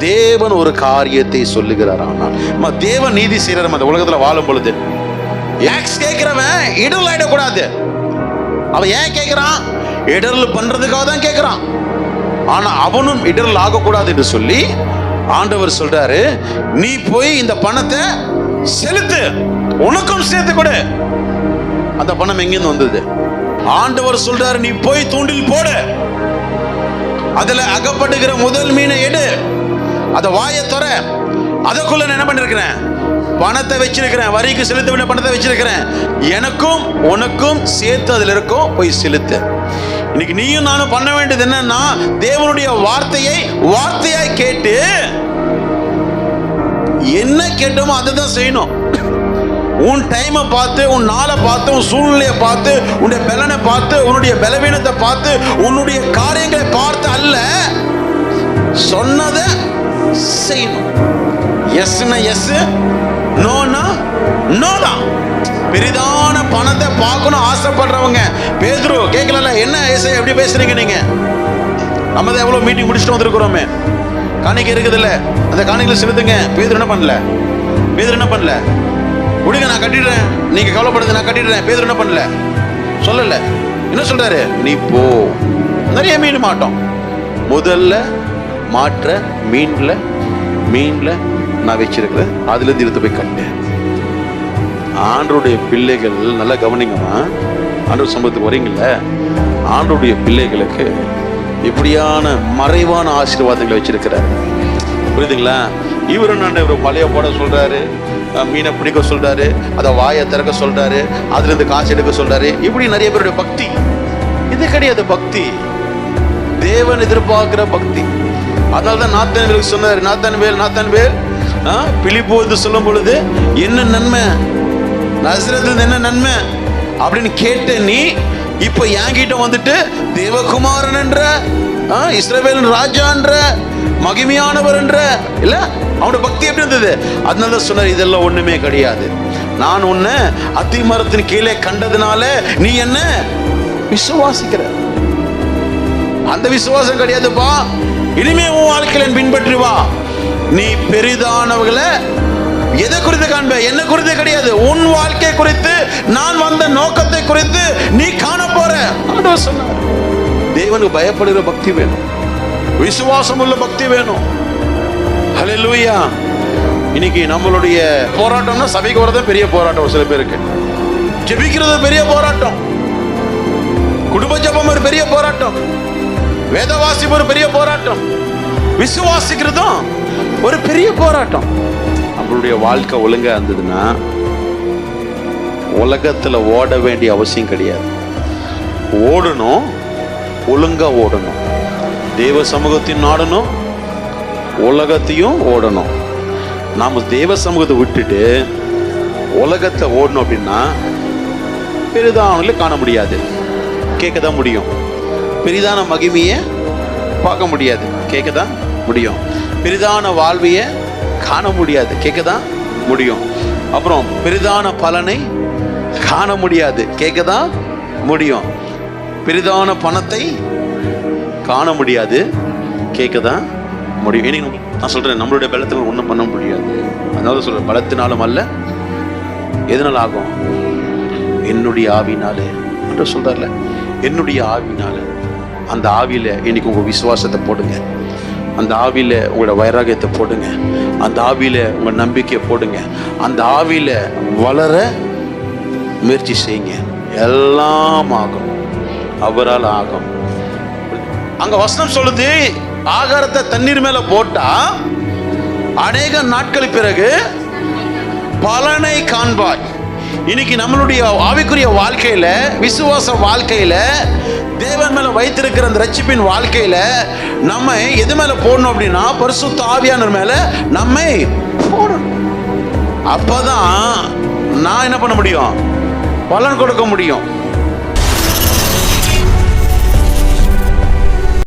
தேவன் ஒரு காரியத்தை சொல்லுகிறார். ஆனால் தேவன் நீதி செய்யற அந்த உலகத்துல வாழும் பொழுது டாக்ஸ் கேட்கிறவன் இடர்ல ஆயிடக்கூடாது. அவன் ஏன் கேட்கிறான்? இடர்ல பண்றதுக்காக தான் கேட்கிறான். ஆனா அவனும் இடர்ல ஆகக்கூடாது என்று சொல்லி ஆண்டவர் சொல்றாரு, நீ போய் இந்த பணத்தை செலுத்து, உனக்கும் சேர்த்து கொடு. அந்த பணம் எங்கிருந்து வந்தது? ஆண்டவர் சொல்றாரு, நீ போய் தூண்டில் போடு, அதுல அகப்படுகிற முதல் மீனை எடு, அத வாயை தொற, அதுக்குள்ள நான் என்ன பண்ணிருக்கிறேன்? பணத்தை வச்சிருக்கிறேன், வரிக்கு செலுத்த வேண்டிய பணத்தை வச்சிருக்கிறேன், எனக்கும் உனக்கும் சேர்த்து அதுல இருக்கும், போய் செலுத்து. இன்னைக்கு நீயும் நானும் பண்ண வேண்டியது என்னன்னா, தேவனுடைய வார்த்தையை வார்த்தையாய் கேட்டு என்ன கேட்டோமோ அதை தான் செய்யணும். உன் டைமை பார்த்து, உன் நாளை பார்த்து, உன் சூழ்நிலையை பார்த்து, உன்னுடைய பலனை பார்த்து, உன்னுடைய பலவீனத்தை பார்த்து, உன்னுடைய காரியங்களை பார்த்து அல்ல, சொன்னதை செய்யணும். எஸ்னா எஸ், நோனா நோ தான். பெரிதான பணத்தை பார்க்கணும் ஆசைப்படுறவங்க பேதுரு கேட்கல, என்ன ஏசையா எப்படி பேசுறீங்க நீங்க? நம்ம தான் எவ்வளவு மீட்டிங் முடிச்சுட்டு வந்திருக்கிறோமே, காணிக்கை இருக்குது இல்ல, அந்த காணிக்கையில செலுத்துங்க. பேதுரு என்ன பண்ணல? பேதுரு என்ன பண்ணல? விடுங்க, நான் கட்டிடுறேன், நீங்க கவலைப்படுது, நான் கட்டிடுறேன். பேதுரு என்ன பண்ணல? சொல்லல. என்ன சொல்றாரு? நீ போ, நிறைய மீன் மாட்டோம், முதல்ல மாற்ற மீன்ல நான் வச்சிருக்கிறேன், அதுல இருந்து எடுத்து போய் கட்டு. ஆண்டருடைய பிள்ளைகள் நல்லா கவனிங்கம்மா, ஆண்டவர் சம்பவத்துக்கு வரீங்கல்ல, ஆண்டருடைய பிள்ளைகளுக்கு இப்படியான மறைவான ஆசீர்வாதங்களை வச்சிருக்கிறார். புரியுதுங்களா? இவரும் இவர் பழைய போட சொல்றாரு, மீனை பிடிக்க சொல்றாரு, அதை வாயை திறக்க சொல்றாரு, அதுல இருந்து காசு எடுக்க சொல்றாரு. இப்படி நிறைய பேருடைய பக்தி இது கிடையாது. பக்தி தேவன் எதிர்பார்க்கிற பக்தி. அதனால்தான் நாத்தான்வேலுக்கு சொன்னாரு, நாத்தான்வேல் பிலிப்பு வந்து சொல்லும் பொழுது, என்ன நன்மை நசரேத்துல என்ன நன்மை அப்படின்னு கேட்ட நீ இப்ப என்கிட்ட வந்துட்டு தேவகுமாரன் என்ற, இஸ்ரவேலின் ராஜா என்ற, மகிமையானவர் என்ற, இல்ல அவனோட பக்தி எப்படி இருந்தது? அதனால சொன்னார், இதெல்லாம் ஒண்ணுமே கிடையாது, நான் உன்னை அத்தி மரத்தின் கீழே கண்டதுனால நீ என்ன விசுவாசிக்கிற, அந்த விசுவாசம் கிடையாதுப்பா. இனிமே உன் வாழ்க்கையில பின்பற்றி வா. நீ பெரிதானவர்களை எதை குறித்து காண்ப? என்ன குறித்து கிடையாது, உன் வாழ்க்கை குறித்து, நான் வந்த நோக்கத்தை குறித்து நீ காண போற. ஆண்டவர் சொன்னார். தேவனுக்கு பயப்படுகிற பக்தி வேணும், விசுவாசம் உள்ள பக்தி வேணும். ஹல்லேலூயா. இன்னைக்கு நம்மளுடைய போராட்டம்னா சபைக்கு வரதான் பெரிய போராட்டம். சில பேருக்கு ஜெபிக்கிறது பெரிய போராட்டம், குடும்ப ஜெபம் ஒரு பெரிய போராட்டம், வேதவாசிப்பு ஒரு பெரிய போராட்டம், விசுவாசிக்கிறதும் ஒரு பெரிய போராட்டம். நம்மளுடைய வாழ்க்கை ஒழுங்கா இருந்ததுன்னா உலகத்துல ஓட வேண்டிய அவசியம் கிடையாது. ஓடணும், ஒழுங்கா ஓடணும், தேவ சமூகத்தையும் நாடணும், உலகத்தையும் ஓடணும். நாம தேவ சமூகத்தை விட்டுட்டு உலகத்தை ஓடணும் அப்படின்னா பெரிதானவங்களை காண முடியாது, கேட்கதான் முடியும். பெரிதான மகிமையை பார்க்க முடியாது, கேட்கதான் முடியும். பெரிதான வாழ்வையை காண முடியாது, கேட்கதான் முடியும். அப்புறம் பெரிதான பலனை காண முடியாது, கேட்கதான் முடியும். பெரிதான பணத்தை காண முடியாது, கேட்கதான் முடியும். இன்னைக்கு நான் சொல்றேன், நம்மளுடைய பலத்தில் ஒன்றும் பண்ண முடியாது. அதனால சொல்றேன், பலத்தினாலும் அல்ல, எதனால ஆகும்? என்னுடைய ஆவினாலே என்று சொல்றாருல, என்னுடைய ஆவினால. அந்த ஆவியில இன்னைக்கு உங்க விசுவாசத்தை போடுங்க, அந்த ஆவியில உங்களோட வைராகியத்தை போடுங்க, அந்த ஆவியில உங்க நம்பிக்கையை போடுங்க, அந்த ஆவியில வளர முயற்சி செய்யுங்க. எல்லாம் ஆகும், அவரால் ஆகும். அங்க வசனம் சொல்லுது, ஆகாரத்தை தண்ணீர் மேல போட்டா அநேக நாட்களுக்கு பிறகு பலனை காண்பாய். இன்னைக்கு நம்மளுடைய ஆவிக்குரிய வாழ்க்கையில, விசுவாச வாழ்க்கையில, தேவன் மேல வைத்திருக்கிற அந்த ரட்சிப்பின் வாழ்க்கையில நம்ம எது மேல போடணும் அப்படின்னா, பரிசுத்த ஆவியானவர் மேல நம்மை போடணும். அப்பதான் நான் என்ன பண்ண முடியும்? பலன் கொடுக்க முடியும்.